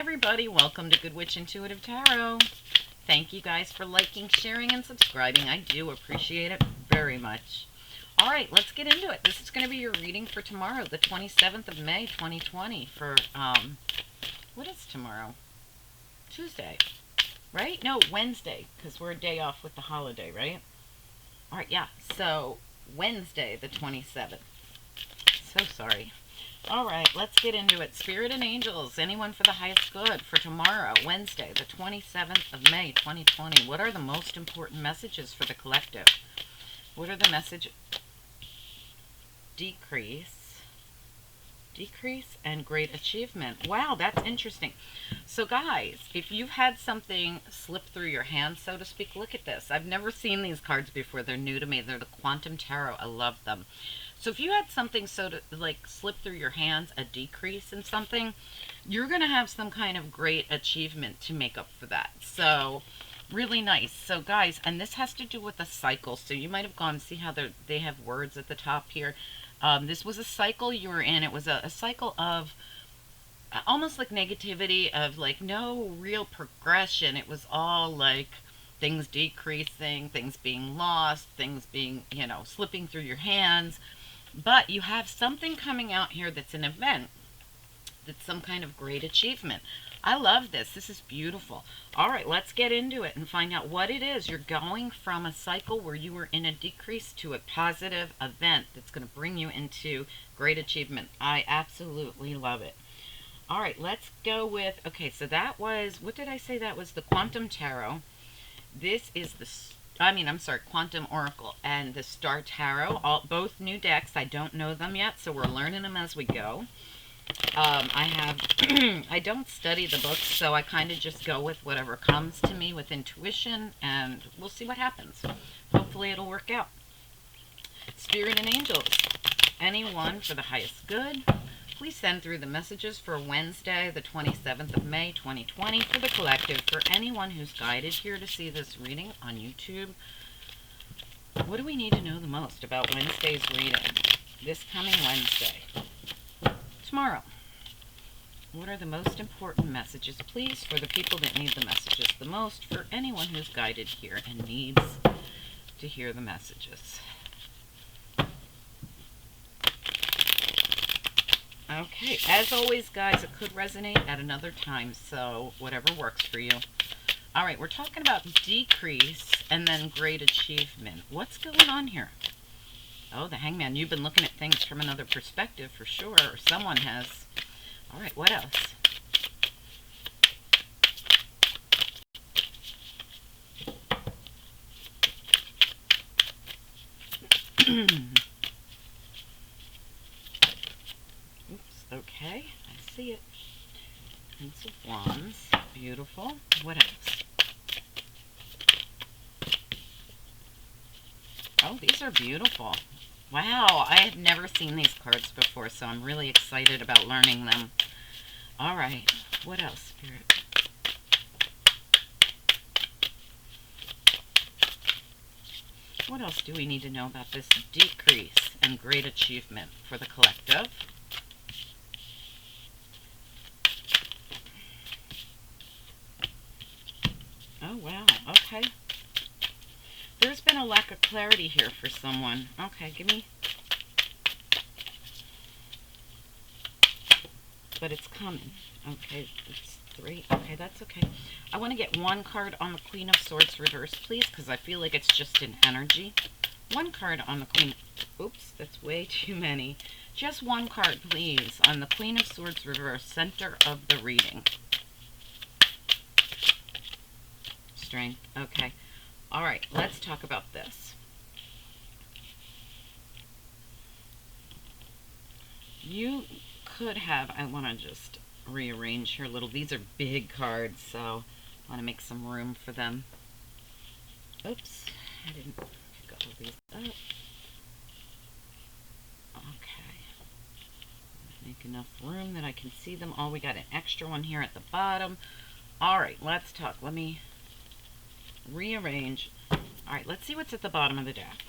Everybody, welcome to Good Witch Intuitive Tarot. Thank you guys for liking, sharing, and subscribing. I do appreciate it very much. All right, let's get into it. This is going to be your reading for tomorrow, the 27th of May, 2020 for, what is tomorrow? Tuesday, right? No, Wednesday, because we're a day off with the holiday, right? All right, yeah, so Wednesday, the 27th. So sorry. All right, let's get into it. Spirit and angels, anyone for the highest good for tomorrow, Wednesday, the 27th of May, 2020. What are the most important messages for the collective? What are the message? Decrease, and great achievement. Wow, that's interesting. So guys, if you've had something slip through your hands, so to speak, look at this. I've never seen these cards before. They're new to me. They're the Quantum Tarot. I love them. So if you had something slip through your hands, a decrease in something, you're going to have some kind of great achievement to make up for that. So really nice. So guys, and this has to do with a cycle. So you might have gone, see how they have words at the top here. This was a cycle you were in. It was a cycle of almost like negativity, of like no real progression. It was all like things decreasing, things being lost, things being, slipping through your hands. But you have something coming out here that's an event, that's some kind of great achievement. I love this. This is beautiful. All right, let's get into it and find out what it is. You're going from a cycle where you were in a decrease to a positive event that's going to bring you into great achievement. I absolutely love it. All right, let's go with, okay, so that was, what did I say? That was the Quantum Tarot. This is the Quantum Oracle and the Star Tarot, both new decks. I don't know them yet, so we're learning them as we go. I don't study the books, so I kind of just go with whatever comes to me with intuition, and we'll see what happens. Hopefully it'll work out. Spirit and angels, anyone for the highest good, please send through the messages for Wednesday, the 27th of May, 2020, for the collective, for anyone who's guided here to see this reading on YouTube. What do we need to know the most about Wednesday's reading? This coming Wednesday. Tomorrow. What are the most important messages, please, for the people that need the messages the most, for anyone who's guided here and needs to hear the messages? Okay, as always, guys, it could resonate at another time, so whatever works for you. All right, we're talking about decrease and then great achievement. What's going on here? Oh, the Hangman. You've been looking at things from another perspective for sure, or someone has. All right, what else? Okay, I see it. Prince of Wands. Beautiful. What else? Oh, these are beautiful. Wow, I have never seen these cards before, so I'm really excited about learning them. All right, what else, Spirit? What else do we need to know about this decrease and great achievement for the collective? Oh, wow. Okay. There's been a lack of clarity here for someone. Okay, give me. But it's coming. Okay, it's 3. Okay, that's okay. I want to get one card on the Queen of Swords reverse, please, because I feel like it's just an energy. One card on the Queen. Oops, that's way too many. Just one card, please, on the Queen of Swords reverse, center of the reading. Strength. Okay. All right, let's talk about this. You could have, I want to just rearrange here a little. These are big cards, so I want to make some room for them. Oops, I didn't pick all these up. Okay. Make enough room that I can see them all. We got an extra one here at the bottom. All right, let's talk. Let me rearrange. All right, let's see what's at the bottom of the deck.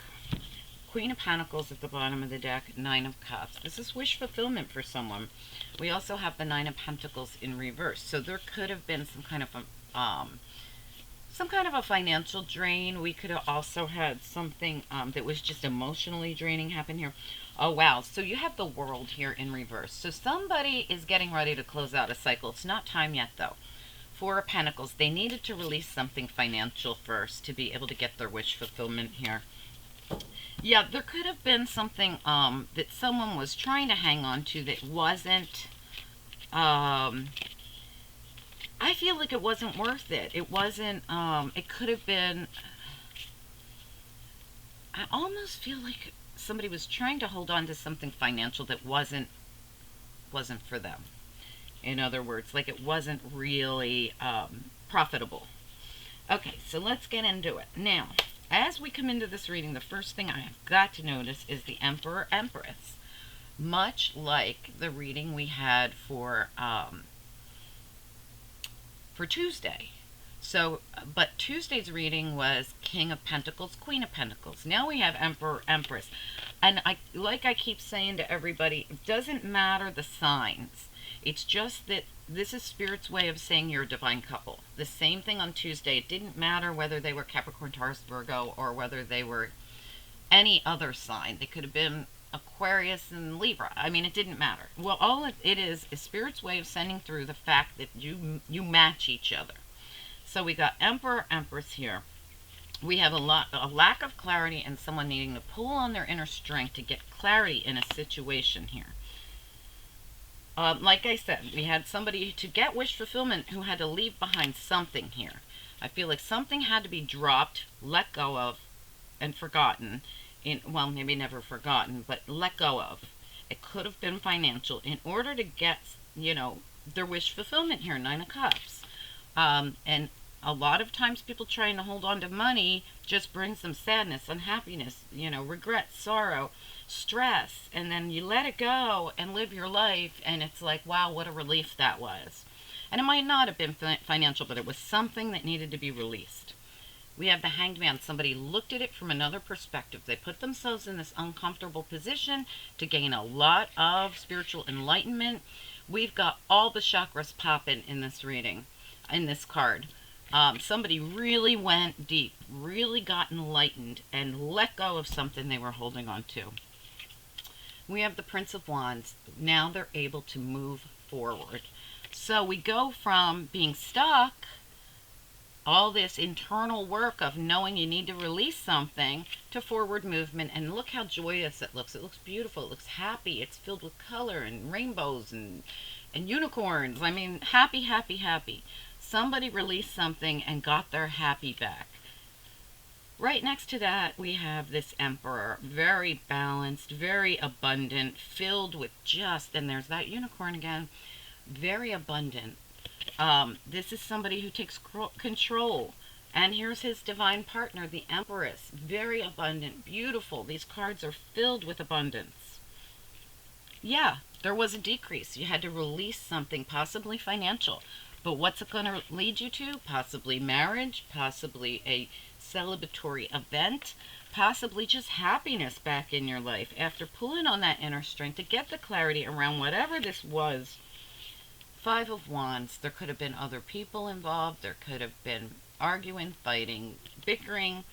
Queen of Pentacles at the bottom of the deck, Nine of Cups. This is wish fulfillment for someone. We also have the Nine of Pentacles in reverse. So there could have been some kind of a financial drain. We could have also had something that was just emotionally draining happen here. Oh, wow. So you have the World here in reverse. So somebody is getting ready to close out a cycle. It's not time yet, though. Four of Pentacles. They needed to release something financial first to be able to get their wish fulfillment here. Yeah, there could have been something that someone was trying to hang on to that wasn't... I feel like it wasn't worth it. It wasn't, it could have been, I almost feel like somebody was trying to hold on to something financial that wasn't for them. In other words, like it wasn't really profitable. Okay, so let's get into it. Now, as we come into this reading, the first thing I have got to notice is the Emperor Empress. Much like the reading we had for Tuesday. So, but Tuesday's reading was King of Pentacles, Queen of Pentacles. Now we have Emperor, Empress. And I keep saying to everybody, it doesn't matter the signs. It's just that this is Spirit's way of saying you're a divine couple. The same thing on Tuesday. It didn't matter whether they were Capricorn, Taurus, Virgo, or whether they were any other sign. They could have been Aquarius and Libra. I mean, it didn't matter. Well, all it is Spirit's way of sending through the fact that you match each other. So we got Emperor, Empress here. We have a lack of clarity and someone needing to pull on their inner strength to get clarity in a situation here. Like I said, we had somebody to get wish fulfillment who had to leave behind something here. I feel like something had to be dropped, let go of, and forgotten. Well, maybe never forgotten, but let go of. It could have been financial in order to get, their wish fulfillment here, Nine of Cups. And a lot of times people trying to hold on to money just brings them sadness, unhappiness, regret, sorrow, stress, and then you let it go and live your life, and it's like, wow, what a relief that was. And it might not have been financial, but it was something that needed to be released. We have the Hanged Man. Somebody looked at it from another perspective. They put themselves in this uncomfortable position to gain a lot of spiritual enlightenment. We've got all the chakras popping in this reading, in this card. Somebody really went deep, really got enlightened, and let go of something they were holding on to. We have the Prince of Wands. Now they're able to move forward. So we go from being stuck, all this internal work of knowing you need to release something, to forward movement. And look how joyous it looks. It looks beautiful. It looks happy. It's filled with color and rainbows and unicorns. I mean, happy, happy, happy. Somebody released something and got their happy back. Right next to that, we have this Emperor. Very balanced, very abundant, filled with and there's that unicorn again, very abundant. This is somebody who takes control. And here's his divine partner, the Empress. Very abundant, beautiful. These cards are filled with abundance. Yeah, there was a decrease. You had to release something, possibly financial. But what's it going to lead you to? Possibly marriage, possibly a celebratory event, possibly just happiness back in your life after pulling on that inner strength to get the clarity around whatever this was. Five of Wands. There could have been other people involved. There could have been arguing, fighting, bickering.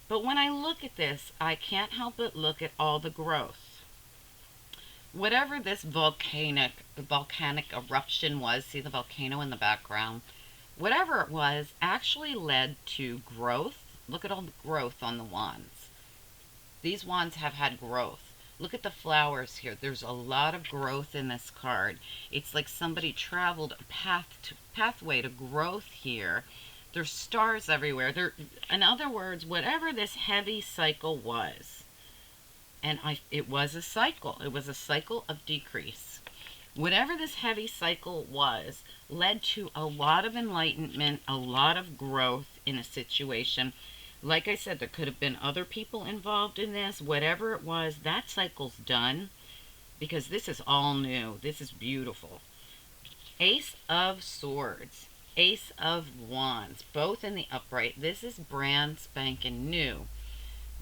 But when I look at this, I can't help but look at all the growth. Whatever this volcanic eruption was, see the volcano in the background, whatever it was actually led to growth. Look at all the growth on the wands. These wands have had growth. Look at the flowers here. There's a lot of growth in this card. It's like somebody traveled a pathway to growth here. There's stars everywhere. In other words, whatever this heavy cycle was, and it was a cycle. It was a cycle of decrease. Whatever this heavy cycle was, led to a lot of enlightenment, a lot of growth in a situation. Like I said, there could have been other people involved in this. Whatever it was, that cycle's done, because this is all new. This is beautiful. Ace of Swords, Ace of Wands, both in the upright. This is brand spanking new.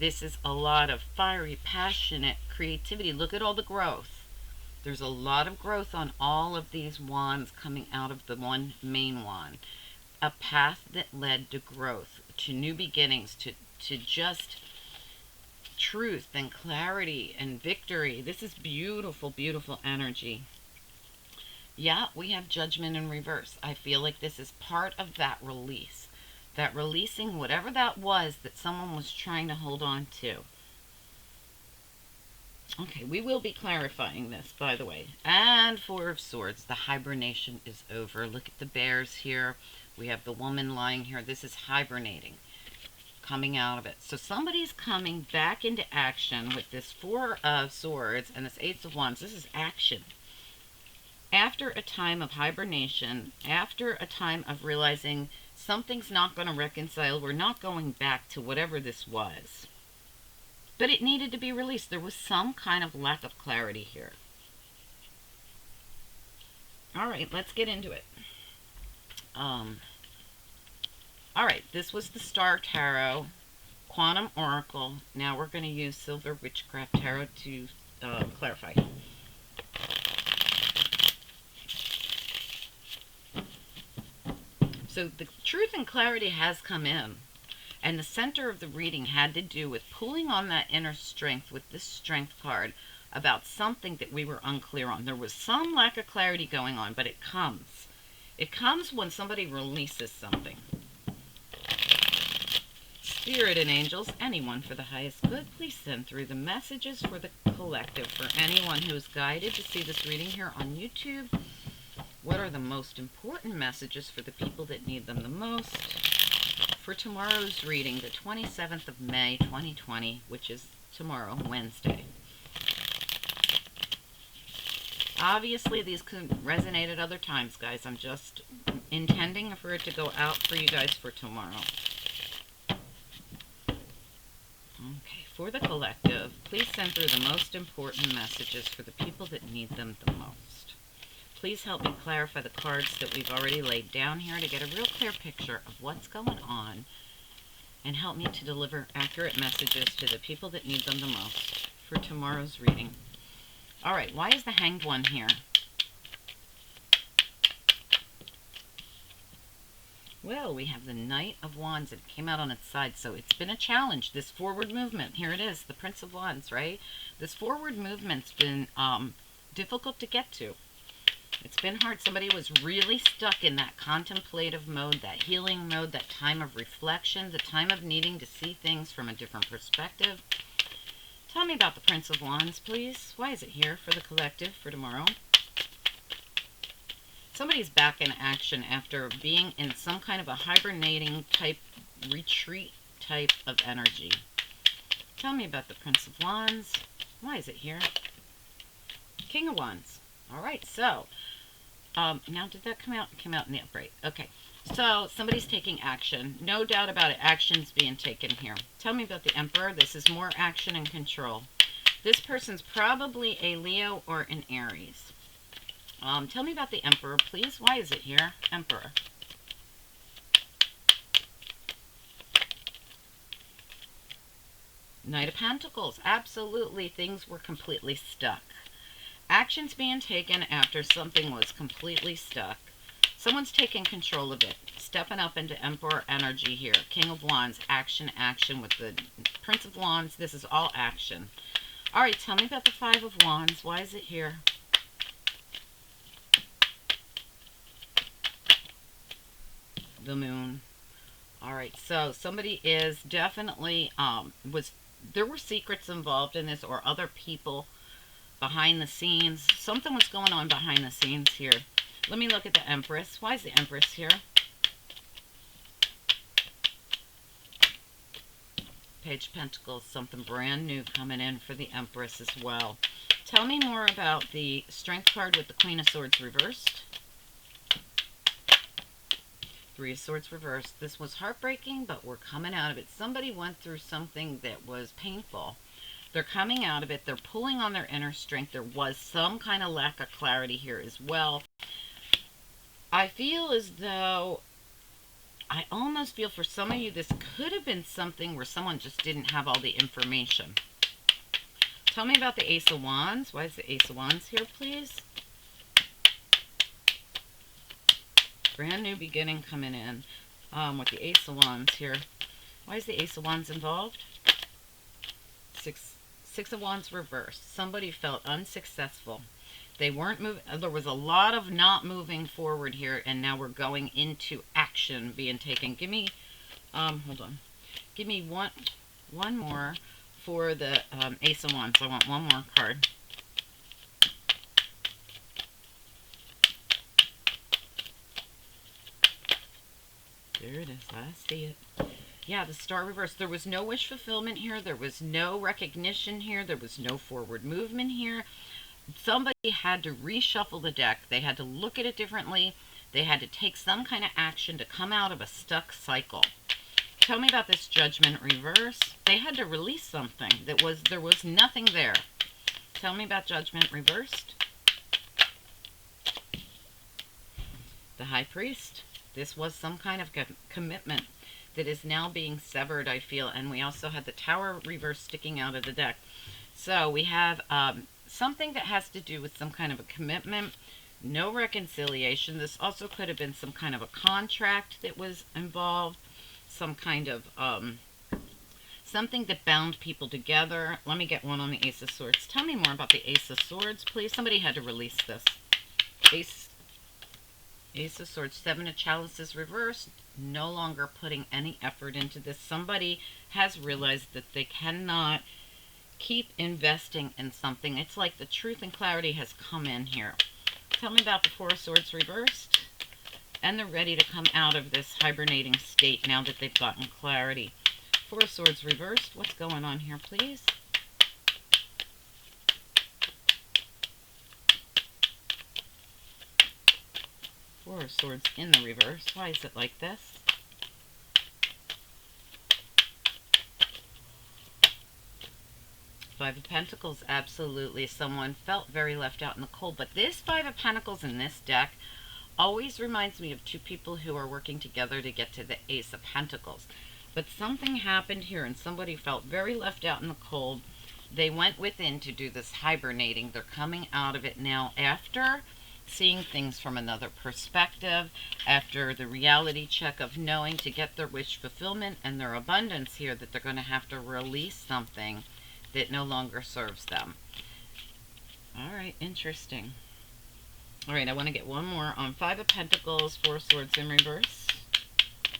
This is a lot of fiery, passionate creativity. Look at all the growth. There's a lot of growth on all of these wands coming out of the one main wand. A path that led to growth, to new beginnings, to just truth and clarity and victory. This is beautiful, beautiful energy. Yeah, we have Judgment in reverse. I feel like this is part of that release. That releasing whatever that was that someone was trying to hold on to. Okay, we will be clarifying this, by the way. And Four of Swords, the hibernation is over. Look at the bears here. We have the woman lying here. This is hibernating, coming out of it. So somebody's coming back into action with this Four of Swords and this Ace of Wands. This is action. After a time of hibernation, after a time of realizing something's not going to reconcile, we're not going back to whatever this was. But it needed to be released. There was some kind of lack of clarity here. All right, let's get into it. All right, this was the Star Tarot, Quantum Oracle. Now we're going to use Silver Witchcraft Tarot to clarify. So the truth and clarity has come in. And the center of the reading had to do with pulling on that inner strength with this Strength card about something that we were unclear on. There was some lack of clarity going on, but it comes. It comes when somebody releases something. Spirit and angels, anyone for the highest good, please send through the messages for the collective. For anyone who is guided to see this reading here on YouTube, what are the most important messages for the people that need them the most? For tomorrow's reading, the 27th of May, 2020, which is tomorrow, Wednesday. Obviously, these could resonate at other times, guys. I'm just intending for it to go out for you guys for tomorrow. Okay, for the collective, please send through the most important messages for the people that need them the most. Please help me clarify the cards that we've already laid down here to get a real clear picture of what's going on, and help me to deliver accurate messages to the people that need them the most for tomorrow's reading. All right, why is the Hanged One here? Well, we have the Knight of Wands. It came out on its side, so it's been a challenge. This forward movement, here it is, the Prince of Wands, right? This forward movement's been difficult to get to. It's been hard. Somebody was really stuck in that contemplative mode, that healing mode, that time of reflection, the time of needing to see things from a different perspective. Tell me about the Prince of Wands, please. Why is it here for the collective for tomorrow? Somebody's back in action after being in some kind of a hibernating type, retreat type of energy. Tell me about the Prince of Wands. Why is it here? King of Wands. All right, so now did that come out? It came out in the upright. Okay, so somebody's taking action. No doubt about it. Action's being taken here. Tell me about the Emperor. This is more action and control. This person's probably a Leo or an Aries. Tell me about the Emperor, please. Why is it here? Emperor. Knight of Pentacles. Absolutely, things were completely stuck. Action's being taken after something was completely stuck. Someone's taking control of it. Stepping up into Emperor energy here. King of Wands. Action, action with the Prince of Wands. This is all action. All right, tell me about the Five of Wands. Why is it here? The Moon. All right, so somebody is definitely, there were secrets involved in this, or other people behind the scenes. Something was going on behind the scenes here. Let me look at the Empress. Why is the Empress here? Page of Pentacles, something brand new coming in for the Empress as well. Tell me more about the Strength card with the Queen of Swords reversed. Three of Swords reversed. This was heartbreaking, but we're coming out of it. Somebody went through something that was painful. They're coming out of it. They're pulling on their inner strength. There was some kind of lack of clarity here as well. I feel as though I almost feel for some of you this could have been something where someone just didn't have all the information. Tell me about the Ace of Wands. Why is the Ace of Wands here, please? Brand new beginning coming in with the Ace of Wands here. Why is the Ace of Wands involved? Six of Wands reversed. Somebody felt unsuccessful. They weren't moving. There was a lot of not moving forward here, and now we're going into action being taken. Give me, hold on. Give me one more for the Ace of Wands. I want one more card. There it is. I see it. Yeah, the Star reversed. There was no wish fulfillment here. There was no recognition here. There was no forward movement here. Somebody had to reshuffle the deck. They had to look at it differently. They had to take some kind of action to come out of a stuck cycle. Tell me about this Judgment reverse. They had to release something. There was nothing there. Tell me about Judgment reversed. The High Priest. This was some kind of commitment that is now being severed, I feel. And we also had the Tower reverse sticking out of the deck. So we have something that has to do with some kind of a commitment. No reconciliation. This also could have been some kind of a contract that was involved. Some kind of something that bound people together. Let me get one on the Ace of Swords. Tell me more about the Ace of Swords, please. Somebody had to release this. Ace of Swords, Seven of Chalices reversed. No longer putting any effort into this. Somebody has realized that they cannot keep investing in something. It's like the truth and clarity has come in here. Tell me about the Four of Swords reversed. And they're ready to come out of this hibernating state now that they've gotten clarity. Four of Swords reversed. What's going on here, please? Four of Swords in the reverse. Why is it like this? Five of Pentacles, absolutely. Someone felt very left out in the cold. But this Five of Pentacles in this deck always reminds me of two people who are working together to get to the Ace of Pentacles. But something happened here and somebody felt very left out in the cold. They went within to do this hibernating. They're coming out of it now after seeing things from another perspective, after the reality check of knowing to get their wish fulfillment and their abundance here that they're going to have to release something that no longer serves them. All right, interesting. All right, I want to get one more on Five of Pentacles, Four of Swords in reverse.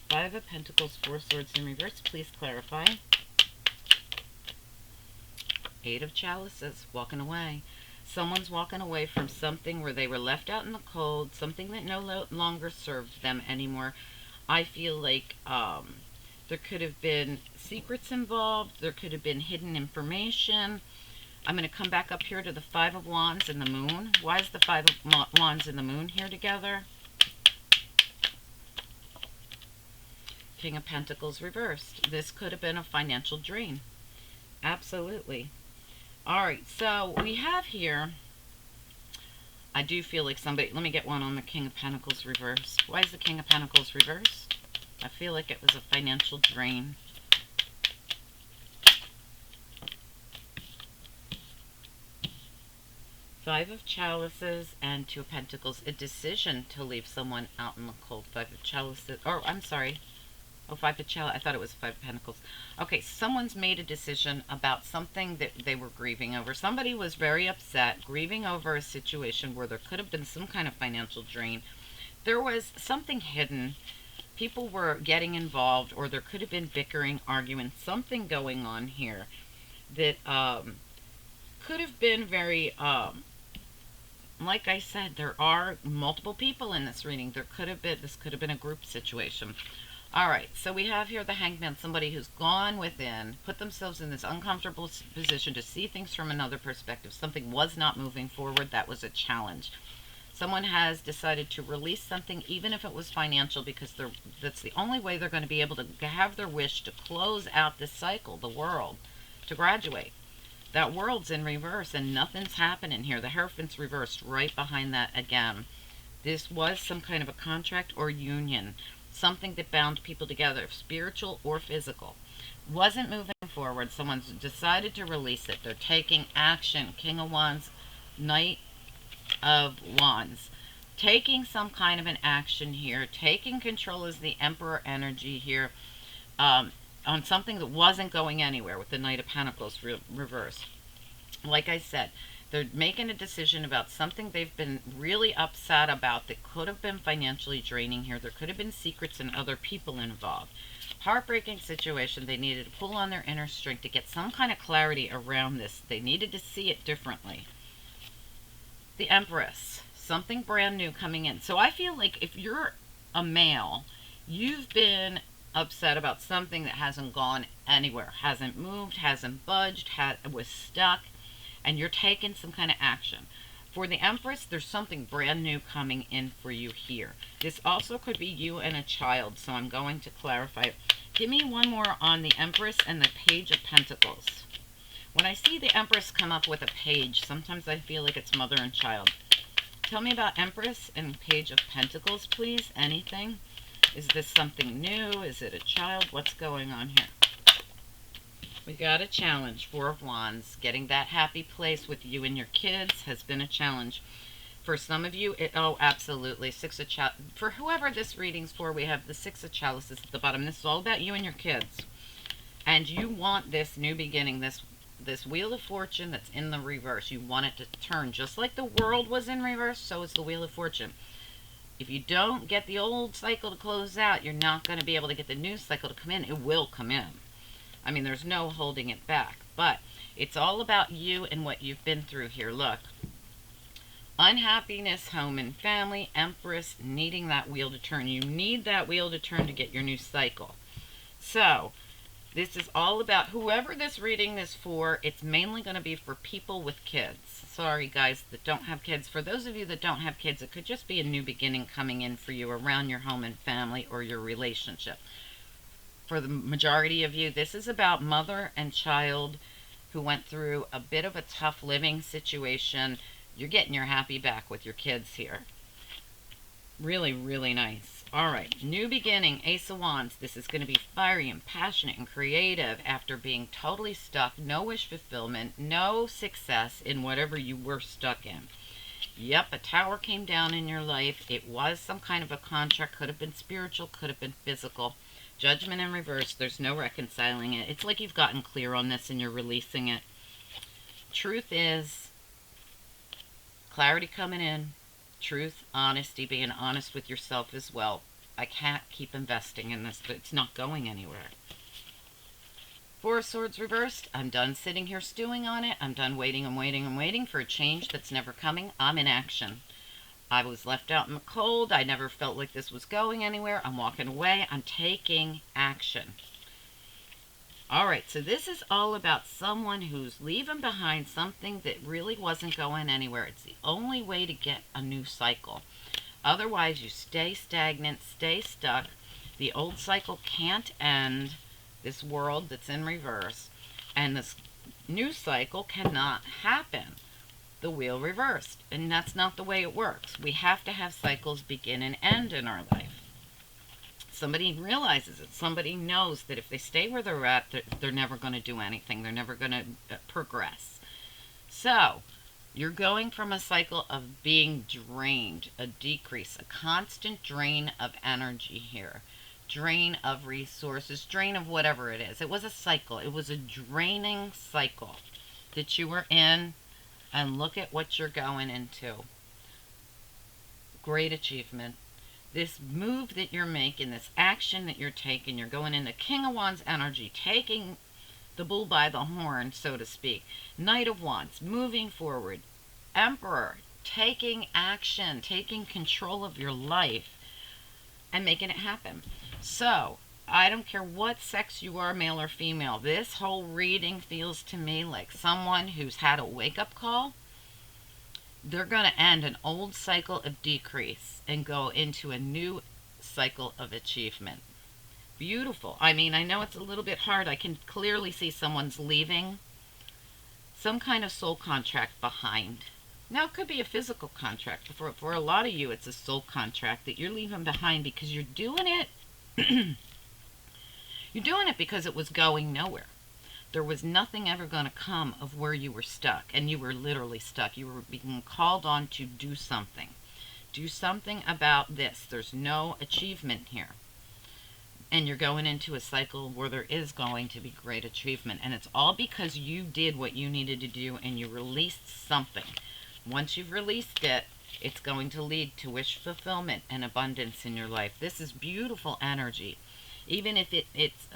Five of Pentacles, Four of Swords in reverse. Please clarify. Eight of Chalices, walking away. Someone's walking away from something where they were left out in the cold, something that no longer served them anymore. I feel like there could have been secrets involved. There could have been hidden information. I'm going to come back up here to the Five of Wands and the Moon. Why is the Five of Wands and the Moon here together? King of Pentacles reversed. This could have been a financial drain. Absolutely. All right, so we have here, I do feel like somebody, let me get one on the King of Pentacles reversed. Why is the King of Pentacles reversed? I feel like it was a financial drain. Five of Chalices and Two of Pentacles, a decision to leave someone out in the cold. Five of Chalices, or I'm sorry. Oh, Five of Chalices. I thought it was Five of Pentacles. Okay, someone's made a decision about something that they were grieving over. Somebody was very upset, grieving over a situation where there could have been some kind of financial drain. There was something hidden. People were getting involved, or there could have been bickering, arguing, something going on here that could have been very, like I said, there are multiple people in this reading. This could have been a group situation. All right, so we have here the Hangman, somebody who's gone within, put themselves in this uncomfortable position to see things from another perspective. Something was not moving forward. That was a challenge. Someone has decided to release something, even if it was financial, because that's the only way they're going to be able to have their wish to close out this cycle, the world, to graduate. That world's in reverse, and nothing's happening here. The Hierophant's reversed right behind that again. This was some kind of a contract or union. something that bound people together, spiritual or physical. Wasn't moving forward. Someone's decided to release it. They're taking action. King of Wands, Knight of Wands. Taking some kind of an action here. Taking control is the Emperor energy here. On something that wasn't going anywhere with the Knight of Pentacles reverse. Like I said, they're making a decision about something they've been really upset about that could have been financially draining here. There could have been secrets and other people involved. Heartbreaking situation. They needed to pull on their inner strength to get some kind of clarity around this. They needed to see it differently. The Empress. Something brand new coming in. So I feel like if you're a male, you've been upset about something that hasn't gone anywhere, hasn't moved, hasn't budged, was stuck, and you're taking some kind of action. For the Empress, there's something brand new coming in for you here. This also could be you and a child, so I'm going to clarify. Give me one more on the Empress and the Page of Pentacles. When I see the Empress come up with a page, sometimes I feel like it's mother and child. Tell me about Empress and Page of Pentacles, please. Anything? Is this something new? Is it a child? What's going on here? We got a challenge. Four of Wands. Getting that happy place with you and your kids has been a challenge. For some of you, oh, absolutely. Six of Chalices. For whoever this reading's for, we have the Six of Chalices at the bottom. This is all about you and your kids. And you want this new beginning, this Wheel of Fortune that's in the reverse. You want it to turn. Just like the world was in reverse, so is the Wheel of Fortune. If you don't get the old cycle to close out, you're not going to be able to get the new cycle to come in. It will come in. I mean, there's no holding it back. But it's all about you and what you've been through here. Look. Unhappiness, home and family, Empress, needing that wheel to turn. You need that wheel to turn to get your new cycle. So, this is all about whoever this reading is for. It's mainly going to be for people with kids. Sorry, guys, that don't have kids. For those of you that don't have kids, it could just be a new beginning coming in for you around your home and family or your relationship. For the majority of you, this is about mother and child who went through a bit of a tough living situation. You're getting your happy back with your kids here. Really, really nice. All right, new beginning, Ace of Wands. This is going to be fiery and passionate and creative after being totally stuck. No wish fulfillment, no success in whatever you were stuck in. Yep, a tower came down in your life. It was some kind of a contract. Could have been spiritual, could have been physical. Judgment in reverse. There's no reconciling it. It's like you've gotten clear on this and you're releasing it. Truth is, clarity coming in. Truth, honesty, being honest with yourself as well. I can't keep investing in this, but it's not going anywhere. Four of Swords reversed. I'm done sitting here stewing on it. I'm done waiting and waiting and waiting for a change that's never coming. I'm in action. I was left out in the cold. I never felt like this was going anywhere. I'm walking away. I'm taking action. All right, so this is all about someone who's leaving behind something that really wasn't going anywhere. It's the only way to get a new cycle. Otherwise, you stay stagnant, stay stuck. The old cycle can't end this world that's in reverse, and this new cycle cannot happen. The wheel reversed, and that's not the way it works. We have to have cycles begin and end in our life. Somebody realizes it. Somebody knows that if they stay where they're at, they're never going to do anything. They're never going to progress. So, you're going from a cycle of being drained, a decrease, a constant drain of energy here. Drain of resources, drain of whatever it is. It was a cycle. It was a draining cycle that you were in, and look at what you're going into. Great achievement. This move that you're making, this action that you're taking, you're going into King of Wands energy, taking the bull by the horn, so to speak. Knight of Wands, moving forward. Emperor, taking action, taking control of your life and making it happen. So, I don't care what sex you are, male or female, this whole reading feels to me like someone who's had a wake-up call. They're going to end an old cycle of decrease and go into a new cycle of achievement. Beautiful. I mean, I know it's a little bit hard. I can clearly see someone's leaving some kind of soul contract behind. Now, it could be a physical contract. For a lot of you, it's a soul contract that you're leaving behind because you're doing it You're doing it because it was going nowhere. There was nothing ever going to come of where you were stuck, and you were literally stuck. You were being called on to do something. Do something about this. There's no achievement here. And you're going into a cycle where there is going to be great achievement. And it's all because you did what you needed to do and you released something. Once you've released it, it's going to lead to wish fulfillment and abundance in your life. This is beautiful energy. Even if it's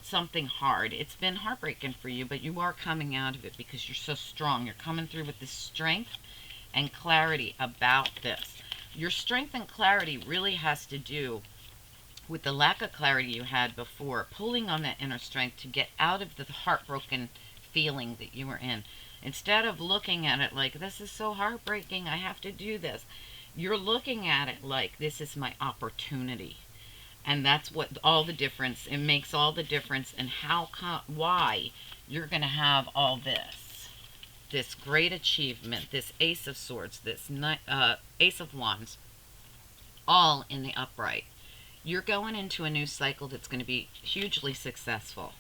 something hard, it's been heartbreaking for you, but you are coming out of it because you're so strong. You're coming through with this strength and clarity about this. Your strength and clarity really has to do with the lack of clarity you had before, pulling on that inner strength to get out of the heartbroken feeling that you were in. Instead of looking at it like, this is so heartbreaking, I have to do this, you're looking at it like, this is my opportunity. And that's what all the difference, it makes all the difference in why you're going to have all this great achievement, this Ace of Swords, this Ace of Wands, all in the upright. You're going into a new cycle that's going to be hugely successful.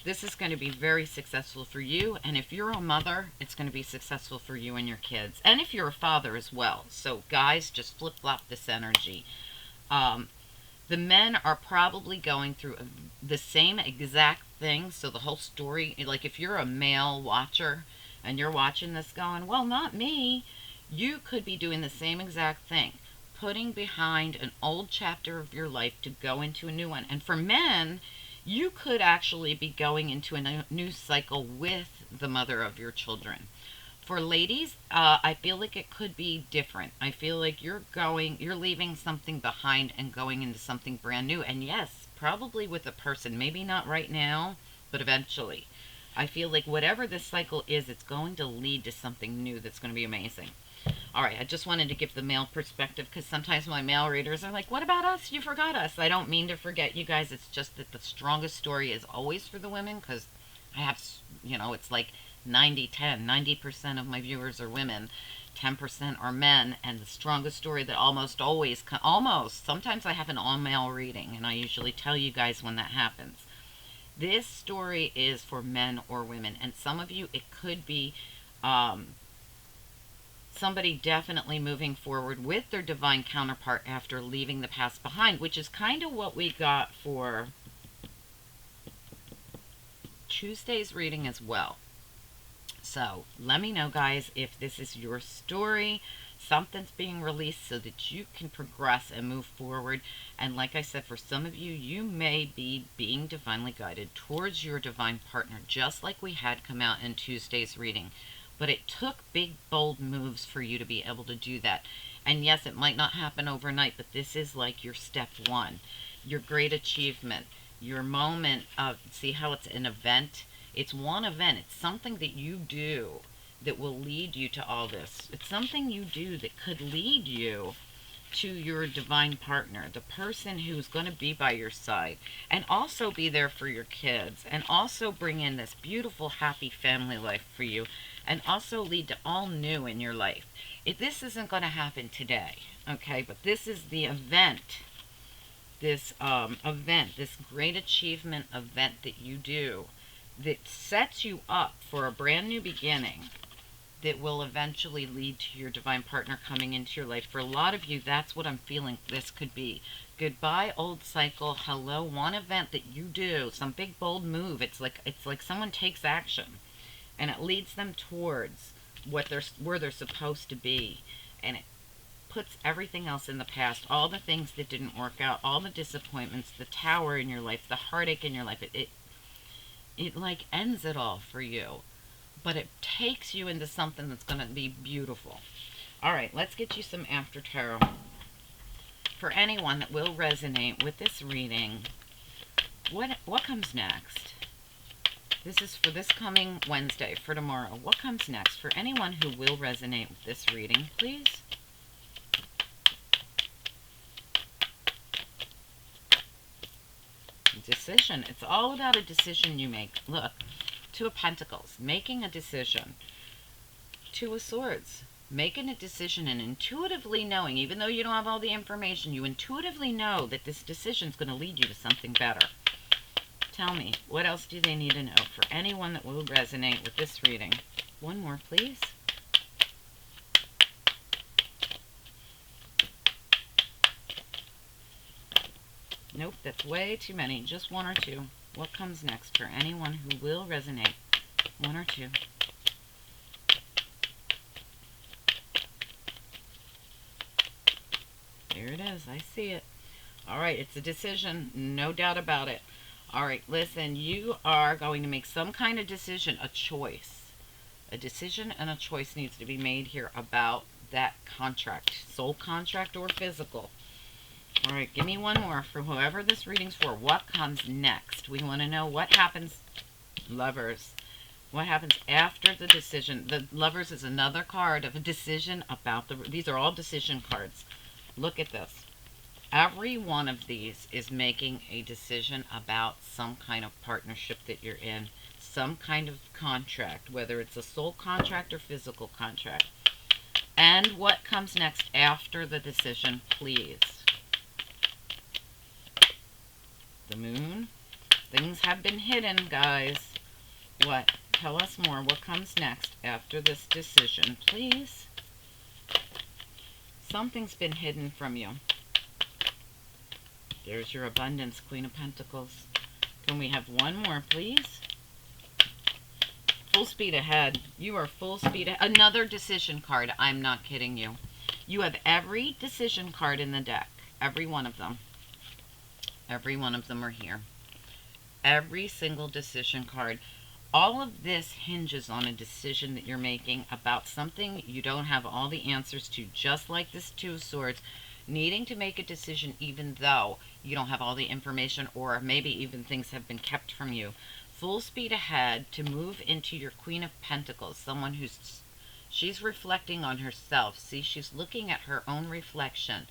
This is going to be very successful for you, and if you're a mother, it's going to be successful for you and your kids, and if you're a father as well. So guys, just flip-flop this energy. The men are probably going through the same exact thing, so the whole story, like if you're a male watcher and you're watching this going, well, not me, you could be doing the same exact thing, putting behind an old chapter of your life to go into a new one. And for men, you could actually be going into a new cycle with the mother of your children. For ladies, I feel like it could be different. I feel like you're leaving something behind and going into something brand new. And yes, probably with a person, maybe not right now, but eventually. I feel like whatever this cycle is, it's going to lead to something new that's going to be amazing. All right, I just wanted to give the male perspective because sometimes my male readers are like, what about us? You forgot us. I don't mean to forget you guys. It's just that the strongest story is always for the women because I have, it's like 90-10. 90% of my viewers are women, 10% are men, and the strongest story that almost always, sometimes I have an all-male reading, and I usually tell you guys when that happens. This story is for men or women, and some of you, it could be somebody definitely moving forward with their divine counterpart after leaving the past behind, which is kind of what we got for Tuesday's reading as well. So let me know, guys, if this is your story, something's being released so that you can progress and move forward. And like I said, for some of you, you may be being divinely guided towards your divine partner, just like we had come out in Tuesday's reading. But it took big, bold moves for you to be able to do that. And yes, it might not happen overnight, but this is like your step one, your great achievement, your moment of, see how it's an event? It's one event. It's something that you do that will lead you to all this. It's something you do that could lead you to your divine partner, the person who's going to be by your side and also be there for your kids and also bring in this beautiful, happy family life for you and also lead to all new in your life. This isn't going to happen today, okay? But this is the event, this great achievement event that you do that sets you up for a brand new beginning that will eventually lead to your divine partner coming into your life. For a lot of you, that's what I'm feeling this could be. Goodbye, old cycle. Hello, one event that you do, some big bold move. It's like someone takes action, and it leads them towards where they're supposed to be, and it puts everything else in the past, all the things that didn't work out, all the disappointments, the tower in your life, the heartache in your life. It like ends it all for you, but it takes you into something that's going to be beautiful. All right, let's get you some after tarot. For anyone that will resonate with this reading, what comes next? This is for this coming Wednesday, for tomorrow. What comes next? For anyone who will resonate with this reading, please. Decision. It's all about a decision you make. Look, Two of Pentacles, making a decision. Two of Swords, making a decision and intuitively knowing, even though you don't have all the information, you intuitively know that this decision is going to lead you to something better. Tell me, what else do they need to know for anyone that will resonate with this reading? One more, please. Nope, that's way too many. Just one or two. What comes next for anyone who will resonate? One or two. There it is. I see it. All right, it's a decision. No doubt about it. All right, listen, you are going to make some kind of decision, a choice. A decision and a choice needs to be made here about that contract, soul contract or physical. All right, give me one more for whoever this reading's for. What comes next? We want to know what happens, Lovers. What happens after the decision? The Lovers is another card of a decision about these are all decision cards. Look at this. Every one of these is making a decision about some kind of partnership that you're in, some kind of contract, whether it's a soul contract or physical contract. And what comes next after the decision, please? The Moon. Things have been hidden, guys. What? Tell us more. What comes next after this decision, please? Something's been hidden from you. There's your abundance, Queen of Pentacles. Can we have one more, please? Full speed ahead. You are full speed ahead. Another decision card. I'm not kidding you. You have every decision card in the deck. Every one of them. Every one of them are here. Every single decision card. All of this hinges on a decision that you're making about something you don't have all the answers to, just like this Two of Swords, needing to make a decision even though you don't have all the information, or maybe even things have been kept from you. Full speed ahead to move into your Queen of Pentacles, someone she's reflecting on herself. See, she's looking at her own reflection.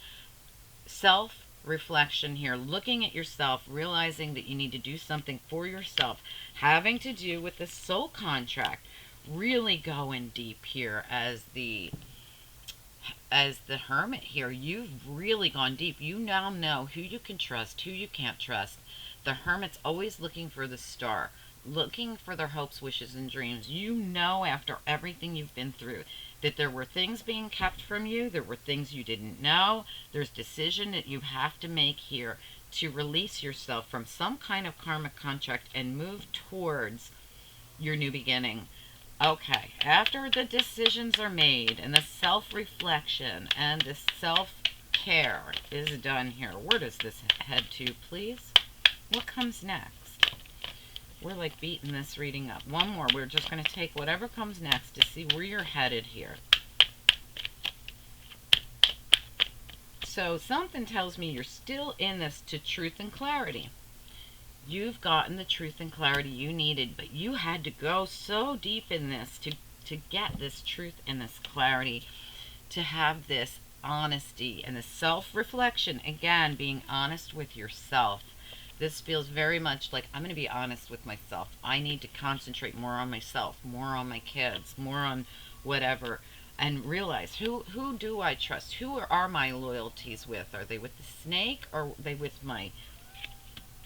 Self-reflection here, looking at yourself, realizing that you need to do something for yourself, having to do with the soul contract. Really going deep here as the Hermit here. You've really gone deep. You now know who you can trust, who you can't trust. The Hermit's always looking for the star, looking for their hopes, wishes, and dreams. You know, after everything you've been through, that there were things being kept from you. There were things you didn't know. There's decision that you have to make here to release yourself from some kind of karmic contract and move towards your new beginning. Okay, after the decisions are made and the self-reflection and the self-care is done here, where does this head to, please? What comes next? We're like beating this reading up. One more. We're just going to take whatever comes next to see where you're headed here. So something tells me you're still in this to truth and clarity. You've gotten the truth and clarity you needed, but you had to go so deep in this to get this truth and this clarity, to have this honesty and the self-reflection. Again, being honest with yourself. This feels very much like, I'm going to be honest with myself. I need to concentrate more on myself, more on my kids, more on whatever, and realize who do I trust? Who are my loyalties with? Are they with the snake, or are they with my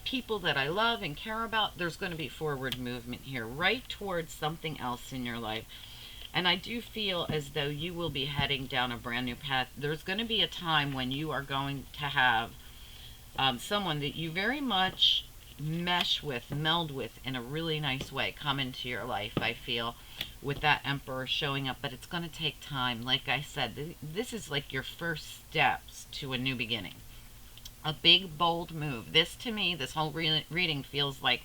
people that I love and care about? There's going to be forward movement here, right towards something else in your life. And I do feel as though you will be heading down a brand new path. There's going to be a time when you are going to have someone that you very much mesh with, meld with in a really nice way come into your life, I feel, with that Emperor showing up. But it's going to take time. Like I said, this is like your first steps to a new beginning. A big, bold move. This, to me, this whole reading feels like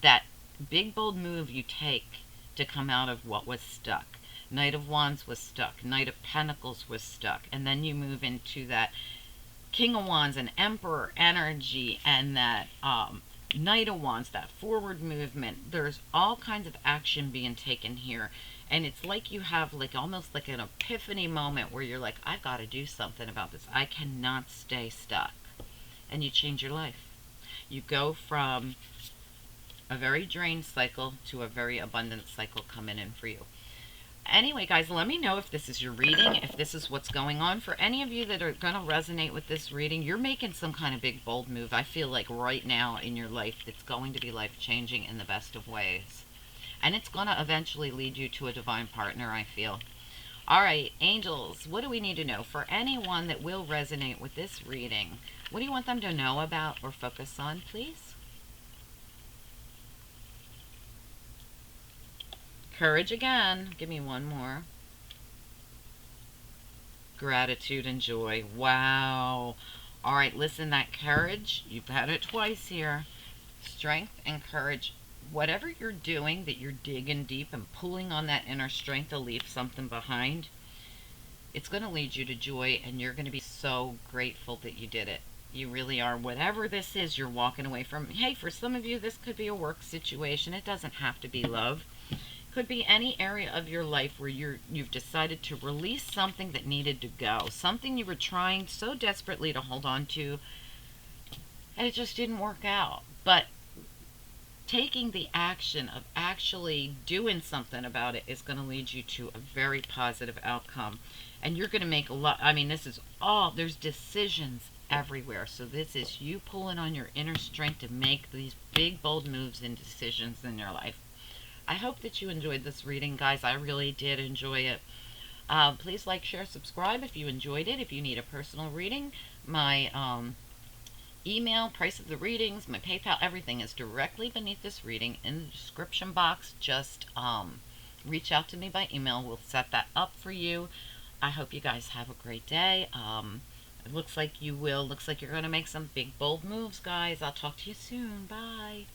that big, bold move you take to come out of what was stuck. Knight of Wands was stuck. Knight of Pentacles was stuck. And then you move into that King of Wands and Emperor energy and that Knight of Wands, that forward movement. There's all kinds of action being taken here. And it's like you have like almost like an epiphany moment where you're like, I've got to do something about this. I cannot stay stuck. And you change your life. You go from a very drained cycle to a very abundant cycle coming in for you. Anyway, guys, let me know if this is your reading, if this is what's going on. For any of you that are going to resonate with this reading, you're making some kind of big, bold move. I feel like right now in your life that's going to be life-changing in the best of ways. And it's going to eventually lead you to a divine partner, I feel. All right, angels, what do we need to know? For anyone that will resonate with this reading, what do you want them to know about or focus on, please? Courage again. Give me one more. Gratitude and joy. Wow. All right, listen, that courage, you've had it twice here. Strength and courage. Whatever you're doing, that you're digging deep and pulling on that inner strength to leave something behind, it's going to lead you to joy, and you're going to be so grateful that you did it. You really are. Whatever this is you're walking away from. Hey, for some of you, this could be a work situation. It doesn't have to be love. Could be any area of your life where you've decided to release something that needed to go, something you were trying so desperately to hold on to, and it just didn't work out. But taking the action of actually doing something about it is going to lead you to a very positive outcome, and you're going to make a lot. I mean, this is all, there's decisions everywhere, so this is you pulling on your inner strength to make these big, bold moves and decisions in your life. I hope that you enjoyed this reading, guys. I really did enjoy it. Please like, share, subscribe if you enjoyed it. If you need a personal reading, my email, price of the readings, my PayPal, everything is directly beneath this reading in the description box. Just reach out to me by email. We'll set that up for you. I hope you guys have a great day. It looks like you will. Looks like you're going to make some big, bold moves, guys. I'll talk to you soon. Bye.